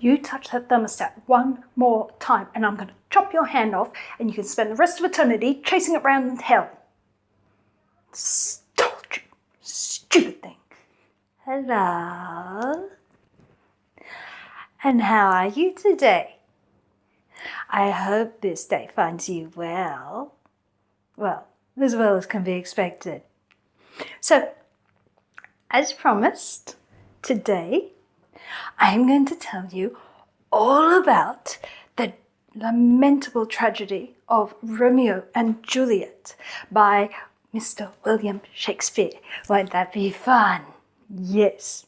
you touch that thermostat one more time and I'm going to chop your hand off and you can spend the rest of eternity chasing it round in hell. Told you. Stupid thing. Hello. And how are you today? I hope this day finds you well. Well as can be expected. So, as promised, today I'm going to tell you all about the lamentable tragedy of Romeo and Juliet by Mr. William Shakespeare. Won't that be fun? Yes.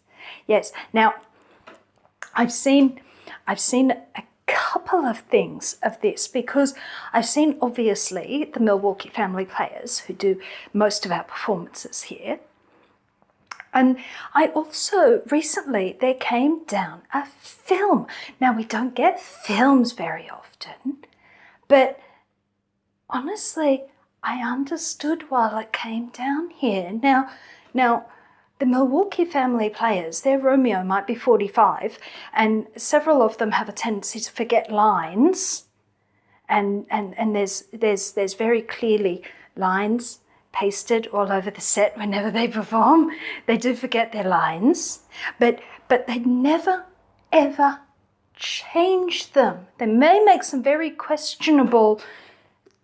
Now, I've seen a couple of things of this because I've seen, obviously, the Milwaukee Family Players who do most of our performances here. And I also, recently, there came down a film. Now, we don't get films very often, but honestly, I understood while it came down here. Now, the Milwaukee Family Players, their Romeo might be 45, and several of them have a tendency to forget lines, and there's very clearly lines pasted all over the set whenever they perform. They do forget their lines, but they never, ever change them. They may make some very questionable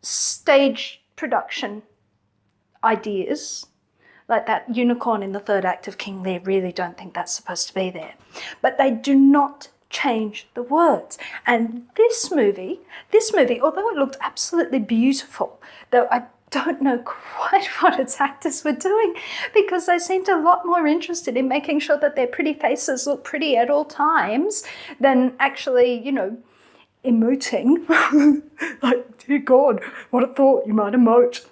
stage production ideas, like that unicorn in the third act of King Lear. Really don't think that's supposed to be there. But they do not change the words. And this movie, although it looked absolutely beautiful, though I don't know quite what its actors were doing, because they seemed a lot more interested in making sure that their pretty faces look pretty at all times than actually, emoting. Like, dear God, what a thought, you might emote.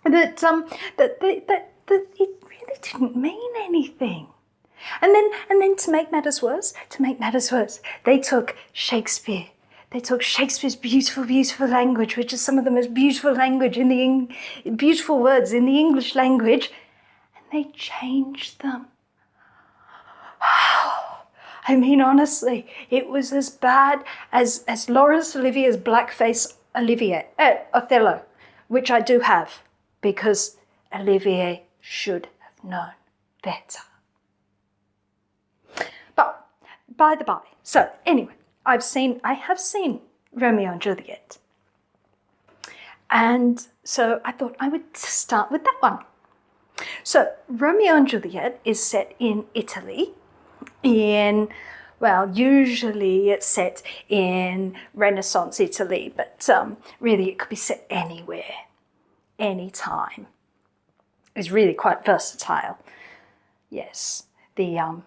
That it really didn't mean anything. And then to make matters worse, they took Shakespeare. They took Shakespeare's beautiful, beautiful language, which is some of the most beautiful language beautiful words in the English language, and they changed them. I mean, honestly, it was as bad as Laurence Olivier's blackface Othello, which I do have, because Olivier should have known better. But by the by, so anyway, I have seen Romeo and Juliet. And so I thought I would start with that one. So Romeo and Juliet is set in Italy usually it's set in Renaissance Italy, but really it could be set anywhere, anytime. It's really quite versatile. Yes, the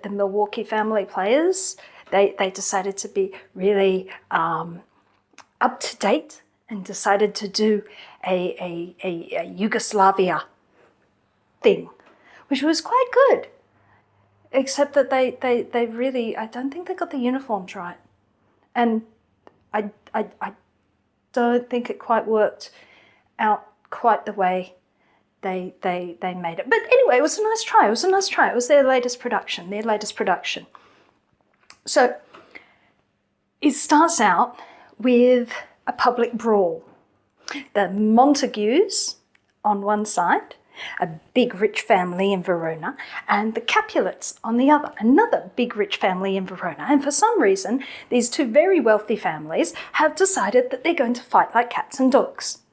Milwaukee Family Players, they decided to be really up to date and decided to do a Yugoslavia thing, which was quite good. Except that they really, I don't think they got the uniforms right. And I don't think it quite worked out quite the way they made it. But anyway, it was a nice try. It was their latest production. So it starts out with a public brawl. The Montagues on one side, a big rich family in Verona, and the Capulets on the other, another big rich family in Verona. And for some reason, these two very wealthy families have decided that they're going to fight like cats and dogs.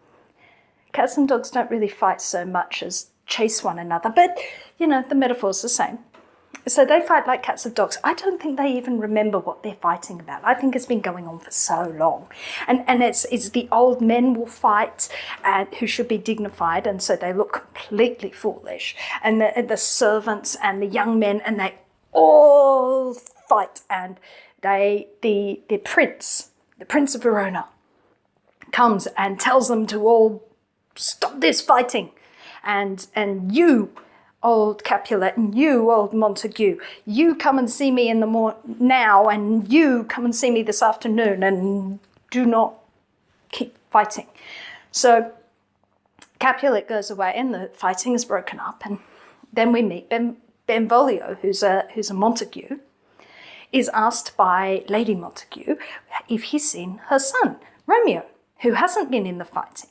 Cats and dogs don't really fight so much as chase one another, but, the metaphor's the same. So they fight like cats and dogs. I don't think they even remember what they're fighting about. I think it's been going on for so long. And it's the old men will fight who should be dignified, and so they look completely foolish. And the servants and the young men, and they all fight. And the prince of Verona, comes and tells them to all stop this fighting. And you, old Capulet, and you, old Montague, you come and see me in the now, and you come and see me this afternoon, and do not keep fighting. So Capulet goes away, and the fighting is broken up, and then we meet Benvolio, who's a Montague, is asked by Lady Montague if he's seen her son, Romeo, who hasn't been in the fighting.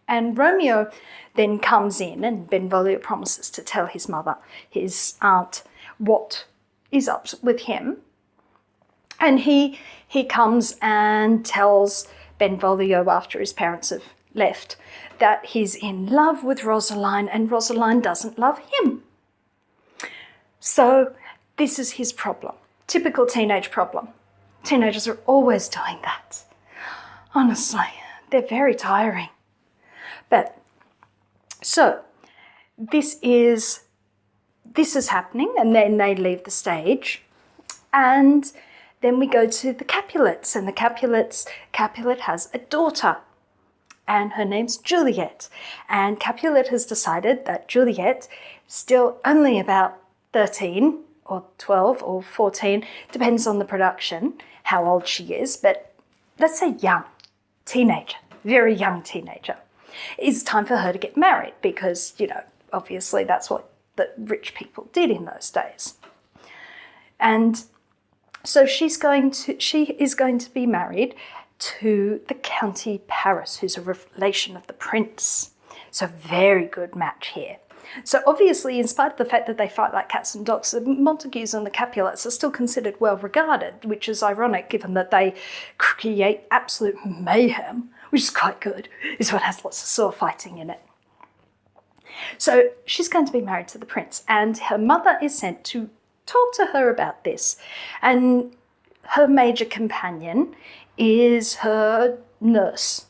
And Romeo then comes in, and Benvolio promises to tell his mother, his aunt, what is up with him. And he comes and tells Benvolio, after his parents have left, that he's in love with Rosaline and Rosaline doesn't love him. So this is his problem. Typical teenage problem. Teenagers are always doing that. Honestly, they're very tiring. But so this is happening, and then they leave the stage, and then we go to the Capulets, and Capulet has a daughter, and her name's Juliet, and Capulet has decided that Juliet, still only about 13 or 12 or 14, depends on the production, how old she is, but let's say young, teenager, very young teenager. It's time for her to get married because, obviously that's what the rich people did in those days. And so she is going to be married to the County Paris, who's a relation of the prince. So very good match here. So obviously, in spite of the fact that they fight like cats and dogs, the Montagues and the Capulets are still considered well regarded, which is ironic given that they create absolute mayhem, which is quite good. This one has lots of sword fighting in it. So she's going to be married to the prince, and her mother is sent to talk to her about this. And her major companion is her nurse.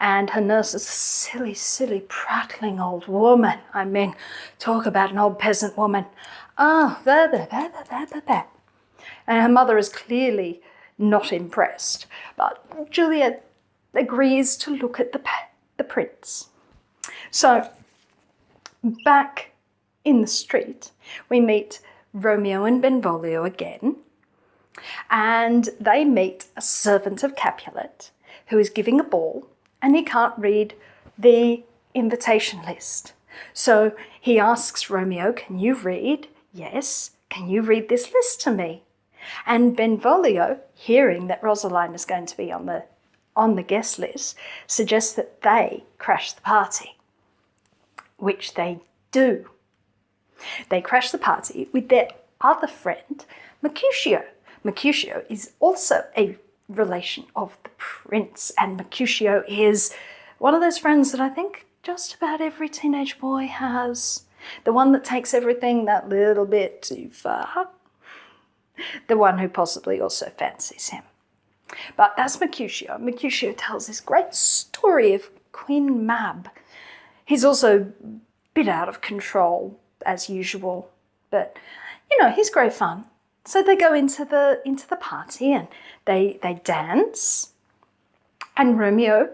And her nurse is a silly, silly, prattling old woman. I mean, talk about an old peasant woman. And her mother is clearly not impressed. But Juliet agrees to look at the prince. So back in the street, we meet Romeo and Benvolio again. And they meet a servant of Capulet who is giving a ball, and he can't read the invitation list. So he asks Romeo, "Can you read?" "Yes." "Can you read this list to me?" And Benvolio, hearing that Rosaline is going to be on the guest list, suggests that they crash the party, which they do. They crash the party with their other friend, Mercutio. Mercutio is also a relation of the prince, and Mercutio is one of those friends that I think just about every teenage boy has. The one that takes everything that little bit too far. The one who possibly also fancies him. But that's Mercutio. Mercutio tells this great story of Queen Mab. He's also a bit out of control, as usual, but, he's great fun. So they go into the party and they dance, and Romeo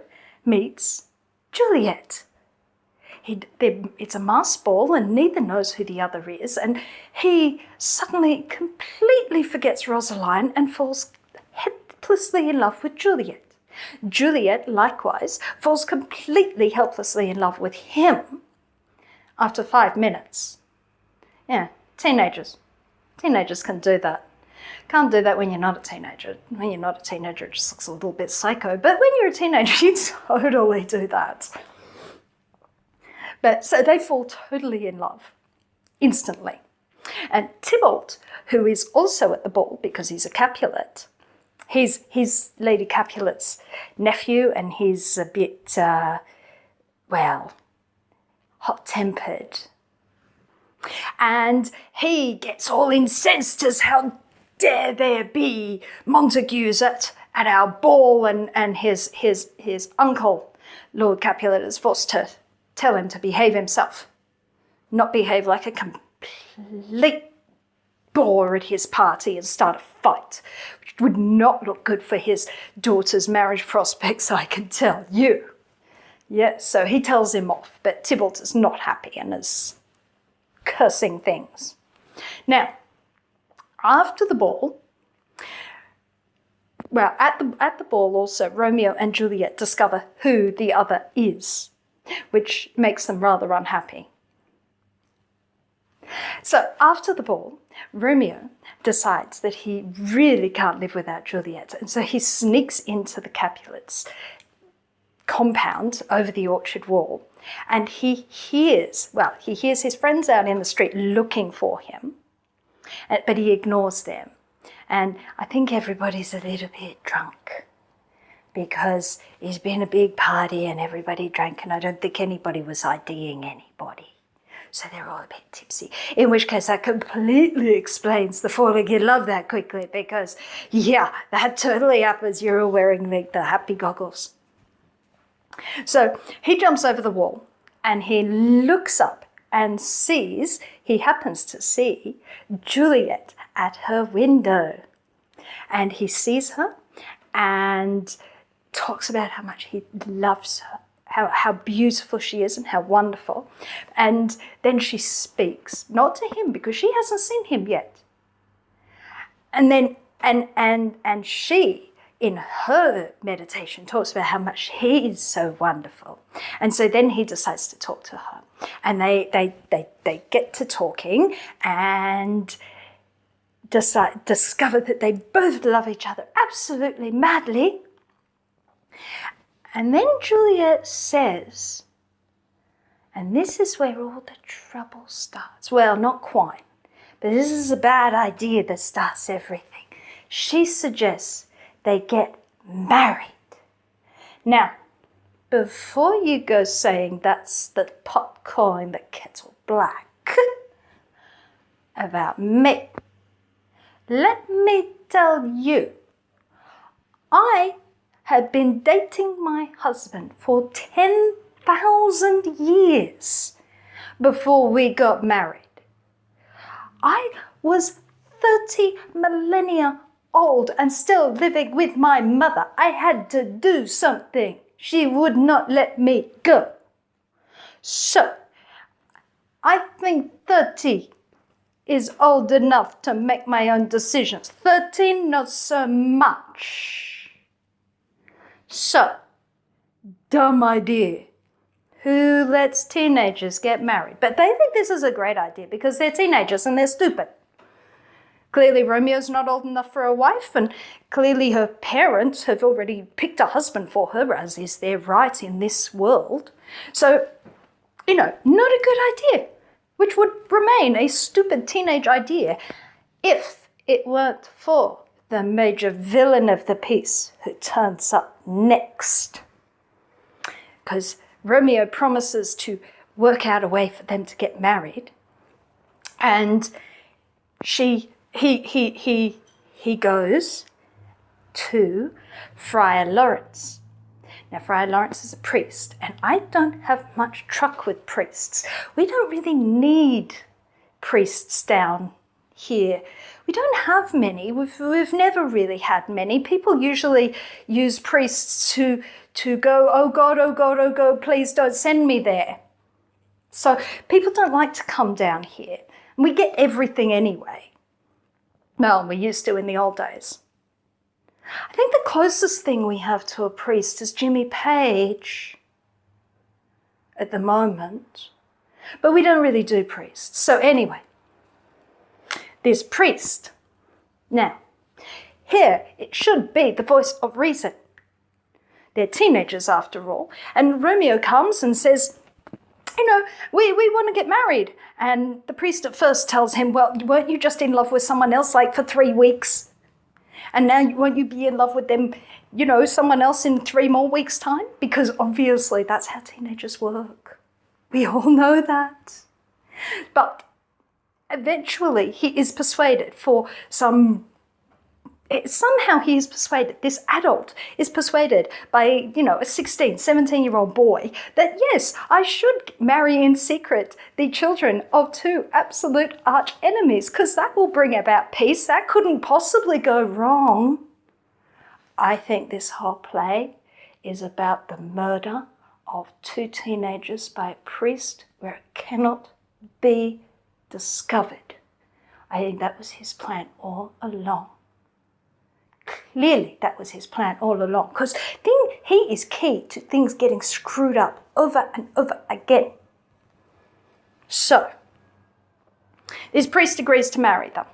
meets Juliet. It's a masked ball, and neither knows who the other is, and he suddenly completely forgets Rosaline and falls helplessly in love with Juliet. Juliet, likewise, falls completely helplessly in love with him after 5 minutes. Yeah, teenagers. Teenagers can do that. Can't do that when you're not a teenager. When you're not a teenager, it just looks a little bit psycho. But when you're a teenager, you totally do that. But so they fall totally in love, instantly. And Tybalt, who is also at the ball because he's a Capulet, he's Lady Capulet's nephew, and he's a bit, hot-tempered. And he gets all incensed as how dare there be Montagues at our ball, and his uncle, Lord Capulet, is forced to tell him to behave himself, not behave like a complete bore at his party and start a fight, which would not look good for his daughter's marriage prospects, I can tell you. Yes, so he tells him off, but Tybalt is not happy and is cursing things. Now, after the ball, at the ball also, Romeo and Juliet discover who the other is, which makes them rather unhappy. So after the ball, Romeo decides that he really can't live without Juliet, and so he sneaks into the Capulets' compound over the orchard wall, and he hears his friends out in the street looking for him, but he ignores them. And I think everybody's a little bit drunk because it's been a big party and everybody drank, and I don't think anybody was IDing anybody. So they're all a bit tipsy, in which case that completely explains the falling in love that quickly, because, yeah, that totally happens. You're all wearing the happy goggles. So he jumps over the wall and he looks up and he happens to see Juliet at her window. And he sees her and talks about how much he loves her, how beautiful she is and how wonderful. And then she speaks, not to him because she hasn't seen him yet. And then and she, in her meditation, talks about how much he is so wonderful. And so then he decides to talk to her. And they get to talking and discover that they both love each other absolutely madly. And then Juliet says, and this is where all the trouble starts. Well, not quite, but this is a bad idea that starts everything. She suggests they get married. Now, before you go saying that's the pot calling the kettle black about me, let me tell you, I had been dating my husband for 10,000 years before we got married. I was 30 millennia old and still living with my mother. I had to do something. She would not let me go. So, I think 30 is old enough to make my own decisions. 13, not so much. So, dumb idea. Who lets teenagers get married? But they think this is a great idea because they're teenagers and they're stupid. Clearly Romeo's not old enough for a wife, and clearly her parents have already picked a husband for her, as is their right in this world. So, not a good idea, which would remain a stupid teenage idea if it weren't for the major villain of the piece who turns up next. Because Romeo promises to work out a way for them to get married, and he goes to Friar Lawrence. Now, Friar Lawrence is a priest, and I don't have much truck with priests. We don't really need priests down here. We don't have many. We've never really had many. People usually use priests to go, oh God, oh God, oh God, please don't send me there. So people don't like to come down here. And we get everything anyway. Well, we used to in the old days. I think the closest thing we have to a priest is Jimmy Page at the moment. But we don't really do priests. So anyway, this priest. Now, here it should be the voice of reason. They're teenagers after all. And Romeo comes and says, we want to get married. And the priest at first tells him, well, weren't you just in love with someone else for 3 weeks? And now won't you be in love with them, someone else in 3 more weeks' time? Because obviously that's how teenagers work. We all know that. But eventually he is persuaded somehow he is persuaded, this adult is persuaded by, a 16, 17-year-old boy that, yes, I should marry in secret the children of 2 absolute arch enemies, because that will bring about peace. That couldn't possibly go wrong. I think this whole play is about the murder of 2 teenagers by a priest where it cannot be discovered. I think that was his plan all along. Clearly that was his plan all along, because he is key to things getting screwed up over and over again. So, His priest agrees to marry them.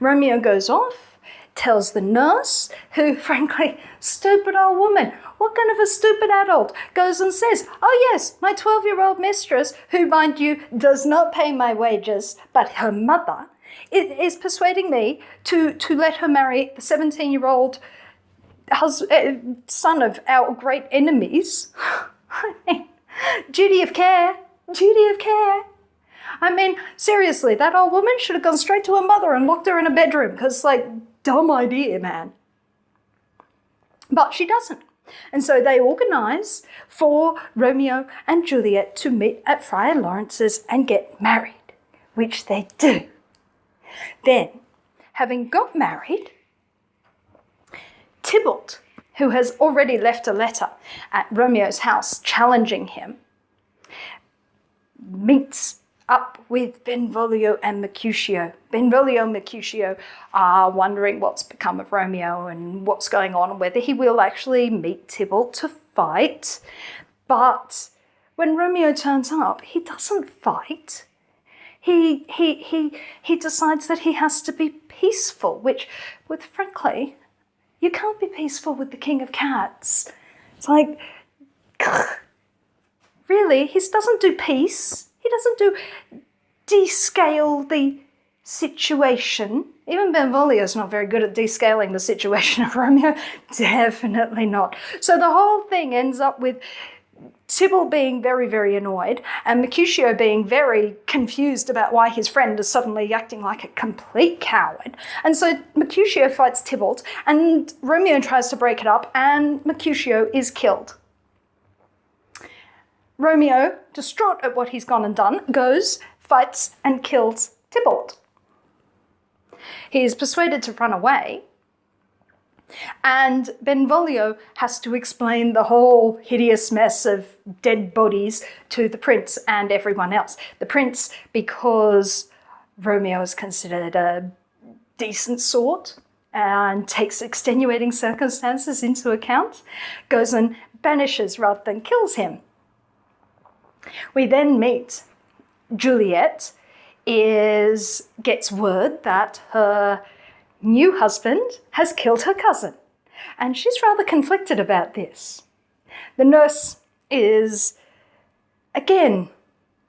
Romeo goes off, tells the nurse, who, frankly, stupid old woman, what kind of a stupid adult, goes and says, oh yes, my 12-year-old mistress, who, mind you, does not pay my wages, but her mother, is persuading me to let her marry the 17-year-old son of our great enemies. I mean, duty of care. I mean, seriously, that old woman should have gone straight to her mother and locked her in a bedroom, because, like, dumb idea, man. But she doesn't. And so they organise for Romeo and Juliet to meet at Friar Lawrence's and get married, which they do. Then, having got married, Tybalt, who has already left a letter at Romeo's house challenging him, meets up with Benvolio and Mercutio. Benvolio and Mercutio are wondering what's become of Romeo and what's going on and whether he will actually meet Tybalt to fight. But when Romeo turns up, he doesn't fight. He decides that he has to be peaceful, which, frankly, you can't be peaceful with the King of Cats. It's like, really, he doesn't do peace. He doesn't do descale the situation. Even Benvolio's not very good at descaling the situation of Romeo. Definitely not. So the whole thing ends up with Tybalt being very, very annoyed and Mercutio being very confused about why his friend is suddenly acting like a complete coward. And so Mercutio fights Tybalt and Romeo tries to break it up and Mercutio is killed. Romeo, distraught at what he's gone and done, goes, fights and kills Tybalt. He is persuaded to run away, and Benvolio has to explain the whole hideous mess of dead bodies to the prince and everyone else. The prince, because Romeo is considered a decent sort and takes extenuating circumstances into account, goes and banishes rather than kills him. We then meet Juliet, gets word that her new husband has killed her cousin, and she's rather conflicted about this. The nurse is, again,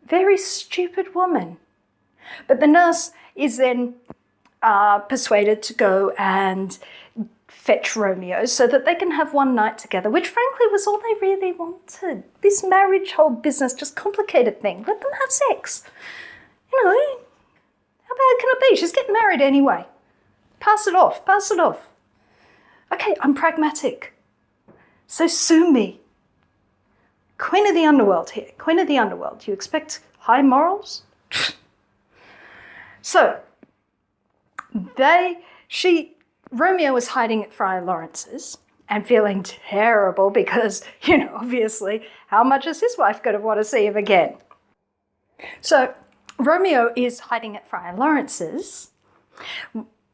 very stupid woman, but the nurse is then persuaded to go and fetch Romeo so that they can have one night together, which frankly was all they really wanted. This marriage whole business just complicated things. Let them have sex. You know, how bad can it be? She's getting married anyway. Pass it off. Okay, I'm pragmatic. So sue me. Queen of the underworld here. Queen of the underworld. You expect high morals? So, Romeo was hiding at Friar Lawrence's and feeling terrible because, obviously, how much is his wife going to want to see him again? So, Romeo is hiding at Friar Lawrence's.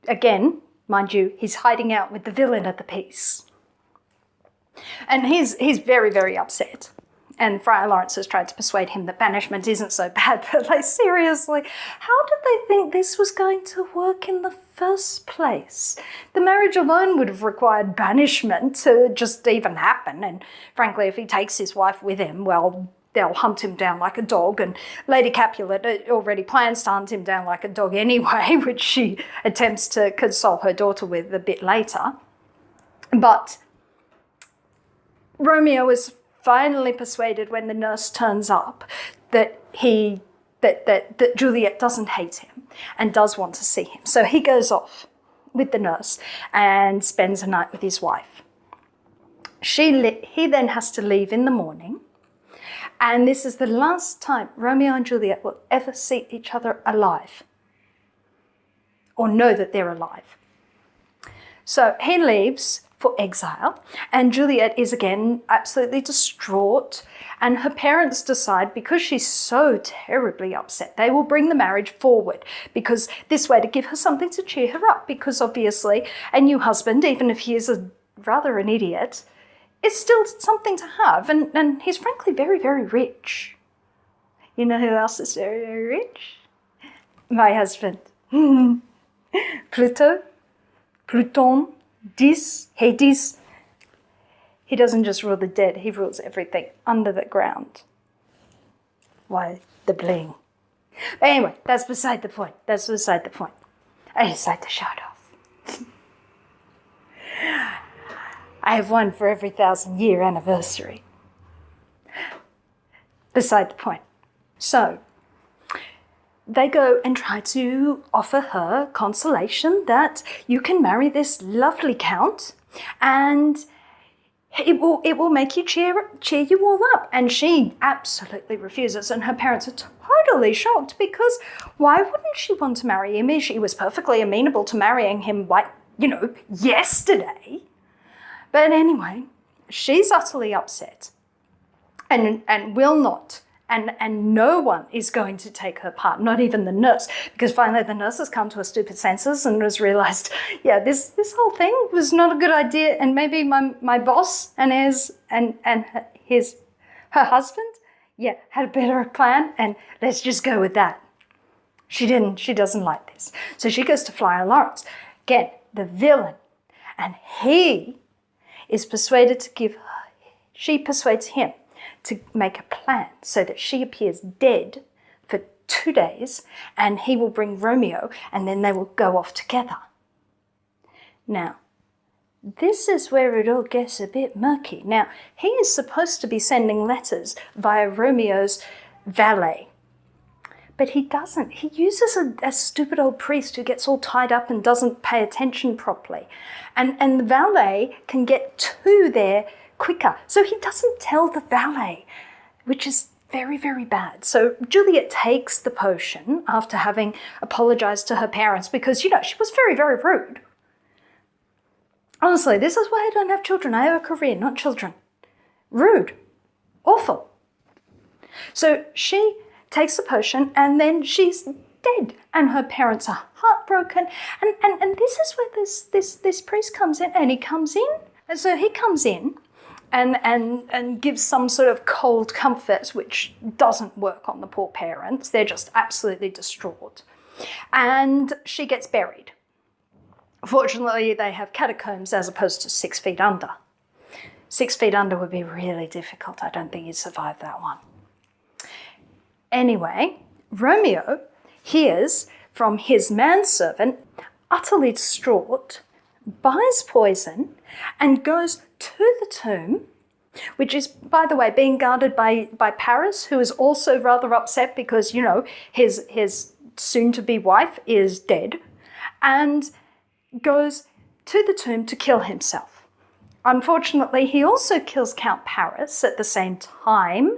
Again, mind you, he's hiding out with the villain of the piece. And he's very, very upset. And Friar Lawrence has tried to persuade him that banishment isn't so bad, but like, seriously, how did they think this was going to work in the first place? The marriage alone would have required banishment to just even happen, and frankly, if he takes his wife with him, well, they'll hunt him down like a dog, and Lady Capulet already plans to hunt him down like a dog anyway, which she attempts to console her daughter with a bit later. But Romeo is finally persuaded when the nurse turns up that Juliet doesn't hate him and does want to see him. So he goes off with the nurse and spends a night with his wife. He then has to leave in the morning, and this is the last time Romeo and Juliet will ever see each other alive or know that they're alive. So he leaves for exile, and Juliet is again absolutely distraught, and her parents decide, because she's so terribly upset, they will bring the marriage forward, because this way to give her something to cheer her up, because obviously a new husband, even if he is rather an idiot, is still something to have, and he's frankly very, very rich. You know who else is very, very rich? my husband. Pluton, Dis, Hades. He doesn't just rule the dead, he rules everything under the ground. Why, the bling. But anyway, that's beside the point. That's beside the point. I decided to shut off. I have one for every 1,000-year anniversary. Beside the point. So, they go and try to offer her consolation that you can marry this lovely count and it will make you cheer you all up. And she absolutely refuses, and her parents are totally shocked because why wouldn't she want to marry him? She was perfectly amenable to marrying him, like, yesterday. But anyway, she's utterly upset and will not. And no one is going to take her part, not even the nurse, because finally the nurse has come to her stupid senses and has realised, yeah, this whole thing was not a good idea, and maybe my boss and her husband, yeah, had a better plan, and let's just go with that. She doesn't like this. So she goes to Friar Lawrence, again, the villain, and he is persuaded to she persuades him to make a plan so that she appears dead for 2 days and he will bring Romeo and then they will go off together. Now, this is where it all gets a bit murky. Now, he is supposed to be sending letters via Romeo's valet, but he doesn't. He uses a stupid old priest who gets all tied up and doesn't pay attention properly. And the valet can get to there quicker. So he doesn't tell the valet, which is very, very bad. So Juliet takes the potion after having apologized to her parents because, she was very, very rude. Honestly, this is why I don't have children. I have a career, not children. Rude. Awful. So she takes the potion and then she's dead and her parents are heartbroken. And this is where this priest comes in, and he comes in. And so he comes in and gives some sort of cold comfort, which doesn't work on the poor parents. They're just absolutely distraught. And she gets buried. Fortunately, they have catacombs as opposed to 6 feet under. 6 feet under would be really difficult. I don't think you'd survive that one. Anyway, Romeo hears from his manservant, utterly distraught, buys poison and goes to the tomb, which is, by the way, being guarded by Paris, who is also rather upset because, his soon-to-be wife is dead, and goes to the tomb to kill himself. Unfortunately, he also kills Count Paris at the same time,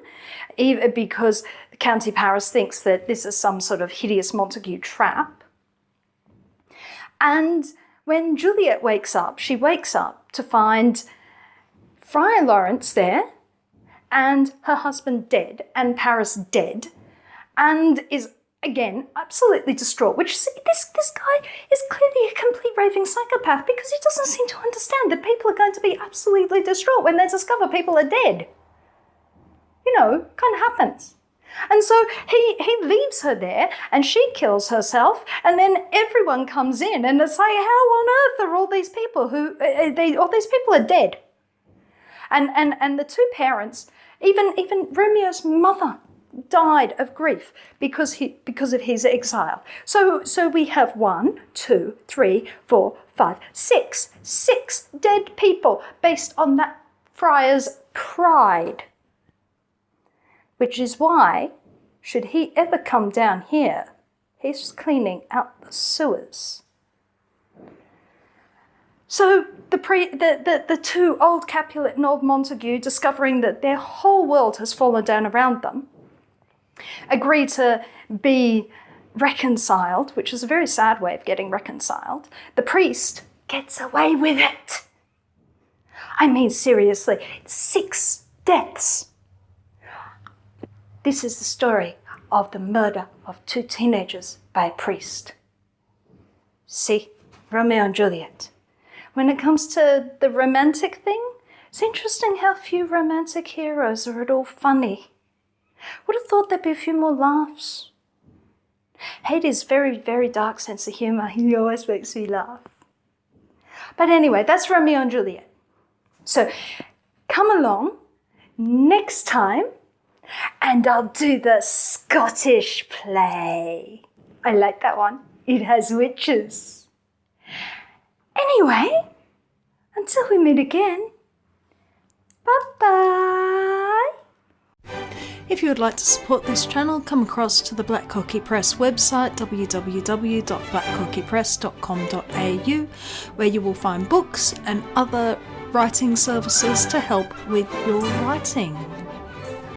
because County Paris thinks that this is some sort of hideous Montague trap. And when Juliet wakes up, she wakes up to find Friar Lawrence there, and her husband dead, and Paris dead, and is again absolutely distraught. Which, see, this guy is clearly a complete raving psychopath because he doesn't seem to understand that people are going to be absolutely distraught when they discover people are dead. Kind of happens. And so he leaves her there and she kills herself, and then everyone comes in and it's like, how on earth are all these people all these people are dead? And the two parents, even Romeo's mother died of grief because of his exile. So we have 1, 2, 3, 4, 5, 6 dead people based on that friar's pride. Which is why, should he ever come down here, he's cleaning out the sewers. So the two, old Capulet and old Montague, discovering that their whole world has fallen down around them, agree to be reconciled, which is a very sad way of getting reconciled. The priest gets away with it. I mean, seriously, 6 deaths. This is the story of the murder of 2 teenagers by a priest. See, Romeo and Juliet. When it comes to the romantic thing, it's interesting how few romantic heroes are at all funny. Would have thought there'd be a few more laughs. Hade's very, very dark sense of humour. He always makes me laugh. But anyway, that's Romeo and Juliet. So come along next time and I'll do the Scottish play. I like that one. It has witches. Anyway, until we meet again, bye-bye. If you would like to support this channel, come across to the Black Cockie Press website, www.blackcockiepress.com.au, where you will find books and other writing services to help with your writing.